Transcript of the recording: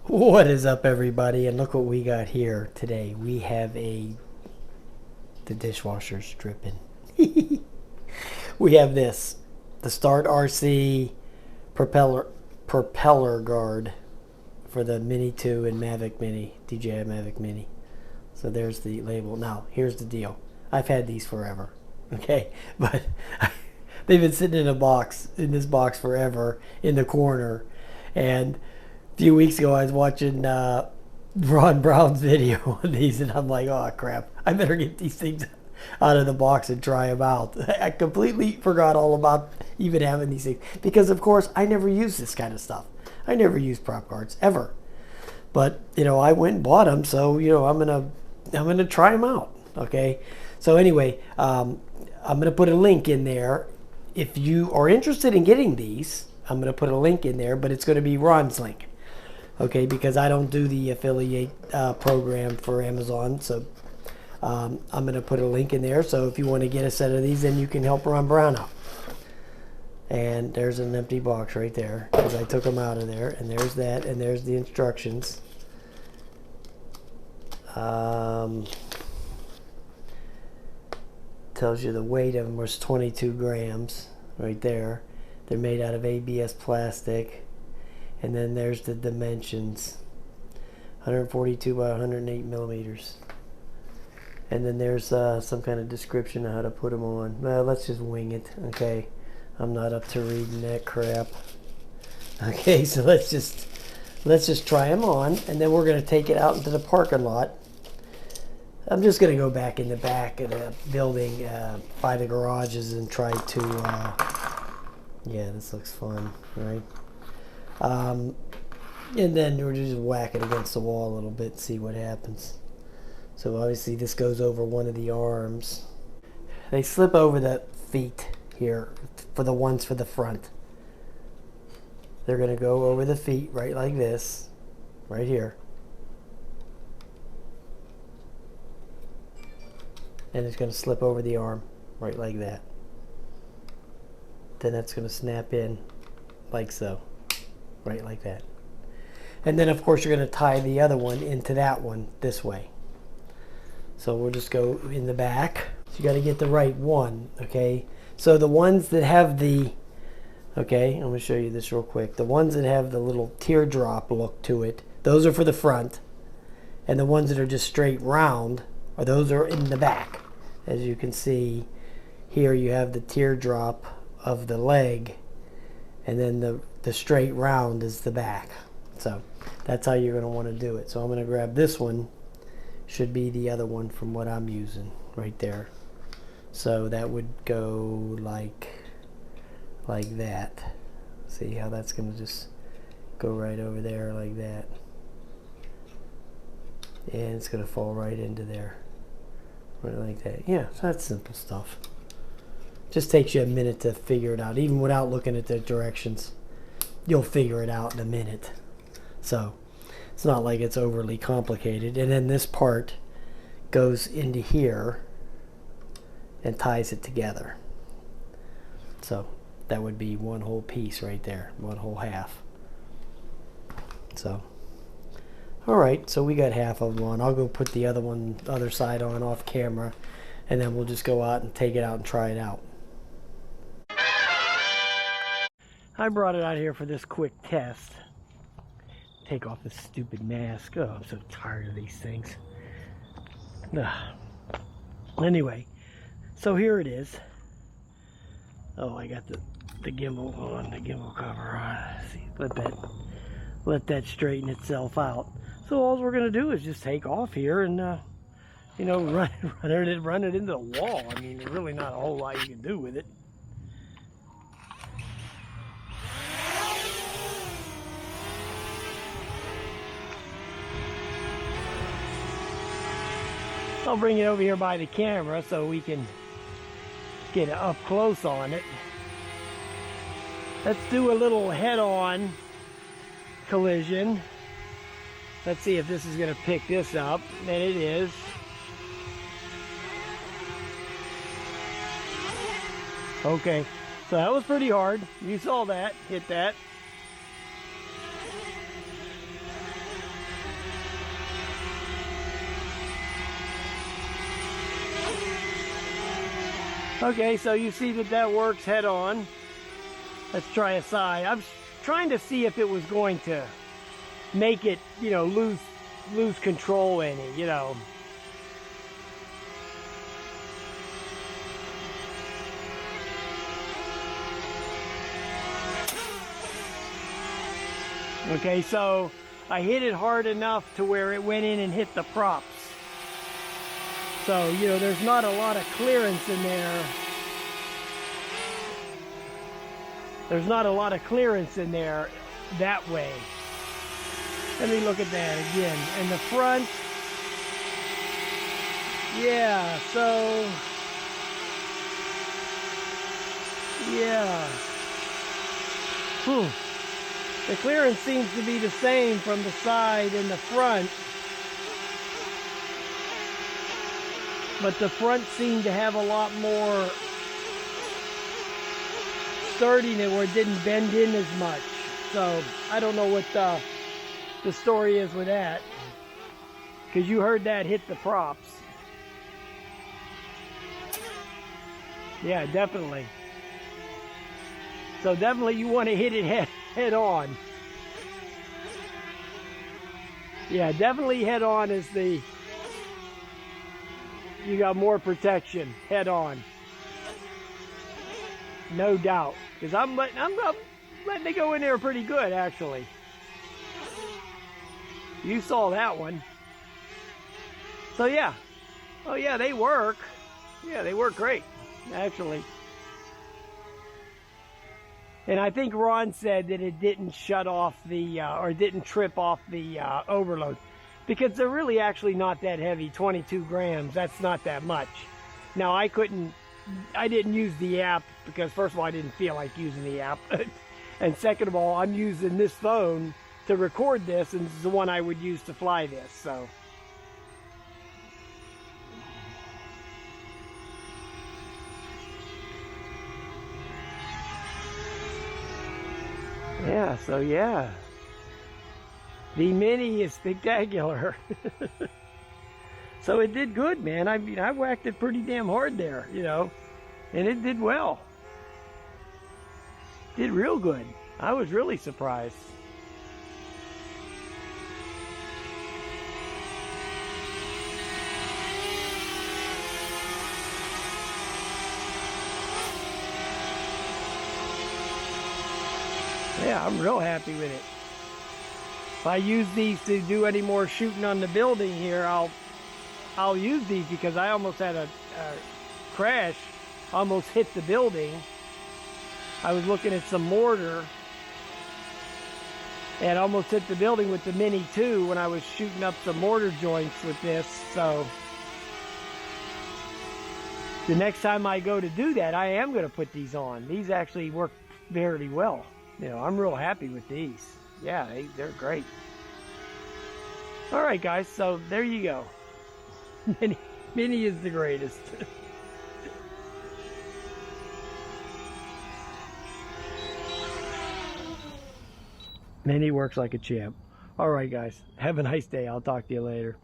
What is up, everybody? And look what we got here today. We have the dishwasher's dripping. We have this, the StartRC propeller guard for the Mini 2 and Mavic Mini, DJI Mavic Mini. So there's the label. Now, here's the deal. I've had these forever, okay? But they've been sitting in this box forever in the corner. And a few weeks ago, I was watching Ron Brown's video on these, and I'm like, oh crap, I better get these things out of the box and try them out. I completely forgot all about even having these things because, of course, I never use this kind of stuff. I never use prop guards ever. But I went and bought them, so I'm gonna try them out. Okay. So anyway, I'm gonna put a link in there if you are interested in getting these. I'm gonna put a link in there, but it's gonna be Ron's link. Okay, because I don't do the affiliate program for Amazon, so I'm going to put a link in there. So if you want to get a set of these, then you can help Ron Brown out. And there's an empty box right there because I took them out of there. And there's that, and there's the instructions. Tells you the weight of them was 22 grams right there. They're made out of ABS plastic. And then there's the dimensions, 142 by 108 millimeters. And then there's some kind of description of how to put them on. Well, let's just wing it, okay? I'm not up to reading that crap. Okay, so let's just try them on, and then we're going to take it out into the parking lot. I'm just going to go back in the back of the building by the garages and try to, yeah, this looks fun, right? And then we'll just whack it against the wall a little bit and see what happens. So obviously this goes over one of the arms. They slip over the feet here for the ones for the front. They're going to go over the feet right like this, right here. And it's going to slip over the arm right like that. Then that's going to snap in like so. Right like that. And then of course you're going to tie the other one into that one this way. So we'll just go in the back. So you got to get the right one, okay? So the ones that have the, okay, I'm going to show you this real quick. The ones that have the little teardrop look to it, those are for the front. And the ones that are just straight round, those are in the back. As you can see here, you have the teardrop of the leg, and then the straight round is the back. So that's how you're going to want to do it. So I'm going to grab this one. Should be the other one from what I'm using right there. So that would go like that. See how that's going to just go right over there like that. And it's going to fall right into there. Right like that. Yeah, so that's simple stuff. Just takes you a minute to figure it out. Even without looking at the directions, you'll figure it out in a minute. So it's not like it's overly complicated. And then this part goes into here and ties it together. So that would be one whole piece right there, one whole half. So alright, so we got half of them on. I'll go put the other side on off camera, and then we'll just go out and take it out and try it out. I brought it out here for this quick test. Take off this stupid mask. Oh, I'm so tired of these things. Anyway, so here it is. Oh, I got the gimbal on, the gimbal cover on. See, let that straighten itself out. So all we're gonna do is just take off here and run it into the wall. I mean, there's really not a whole lot you can do with it. I'll bring it over here by the camera so we can get up close on it. Let's do a little head-on collision. Let's see if this is going to pick this up, and it is. Okay, so that was pretty hard. You saw that, hit that. Okay, so you see that works head on. Let's try a side. I'm trying to see if it was going to make it, you know, lose control any, you know. Okay, so I hit it hard enough to where it went in and hit the props. So, you know, there's not a lot of clearance in there. There's not a lot of clearance in there that way. Let me look at that again. And the front, yeah, so, yeah. The clearance seems to be the same from the side and the front. But the front seemed to have a lot more sturdiness where it didn't bend in as much. So I don't know what the story is with that. Because you heard that hit the props. Yeah, definitely. So definitely you want to hit it head on. Yeah, definitely head on is the, you got more protection head on. No doubt. Because I'm letting it go in there pretty good, actually. You saw that one. So yeah. Oh yeah, they work. Yeah, they work great, actually. And I think Ron said that it didn't shut off the, or didn't trip off the overload. Because they're really actually not that heavy, 22 grams. That's not that much. Now, I didn't use the app because, first of all, I didn't feel like using the app. And second of all, I'm using this phone to record this, and this is the one I would use to fly this, so. Yeah, so yeah. The Mini is spectacular. So it did good, man. I mean, I whacked it pretty damn hard there, you know. And it did well. Did real good. I was really surprised. Yeah, I'm real happy with it. If I use these to do any more shooting on the building here, I'll use these because I almost had a crash, almost hit the building. I was looking at some mortar and almost hit the building with the Mini 2 when I was shooting up some mortar joints with this. So the next time I go to do that, I am going to put these on. These actually work very well. You know, I'm real happy with these. Yeah, they're great. All right, guys, so there you go. Mini is the greatest. Mini works like a champ. All right, guys, have a nice day. I'll talk to you later.